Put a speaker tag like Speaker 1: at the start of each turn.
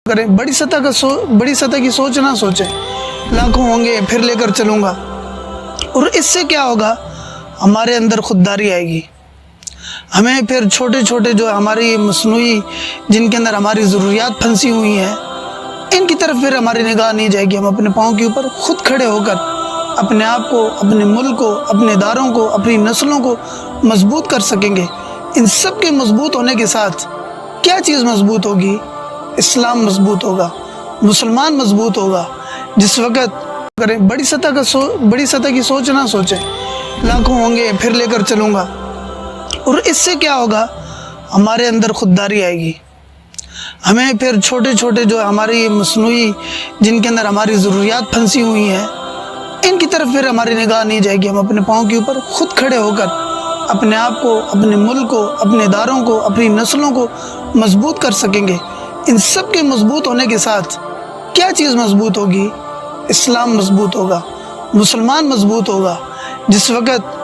Speaker 1: کریں، بڑی سطح کی سوچ نہ سوچیں، لاکھوں ہوں گے پھر لے کر چلوں گا، اور اس سے کیا ہوگا، ہمارے اندر خودداری آئے گی، ہمیں پھر چھوٹے چھوٹے جو ہماری مصنوعی جن کے اندر ہماری ضروریات پھنسی ہوئی ہیں ان کی طرف پھر ہماری نگاہ نہیں جائے گی، ہم اپنے پاؤں کے اوپر خود کھڑے ہو کر اپنے آپ کو، اپنے ملک کو، اپنے اداروں کو، اپنی نسلوں کو مضبوط کر سکیں گے۔ ان سب کے مضبوط ہونے کے ساتھ کیا چیز مضبوط ہوگی؟ اسلام مضبوط ہوگا، مسلمان مضبوط ہوگا۔ جس وقت کریں، بڑی سطح کی سوچ نہ سوچیں، لاکھوں ہوں گے پھر لے کر چلوں گا، اور اس سے کیا ہوگا، ہمارے اندر خودداری آئے گی، ہمیں پھر چھوٹے چھوٹے جو ہماری مصنوعی جن کے اندر ہماری ضروریات پھنسی ہوئی ہیں ان کی طرف پھر ہماری نگاہ نہیں جائے گی، ہم اپنے پاؤں کے اوپر خود کھڑے ہو کر اپنے آپ کو، اپنے ملک کو، اپنے اداروں کو، اپنی نسلوں کو مضبوط کر سکیں گے۔ ان سب کے مضبوط ہونے کے ساتھ کیا چیز مضبوط ہوگی؟ اسلام مضبوط ہوگا، مسلمان مضبوط ہوگا۔ جس وقت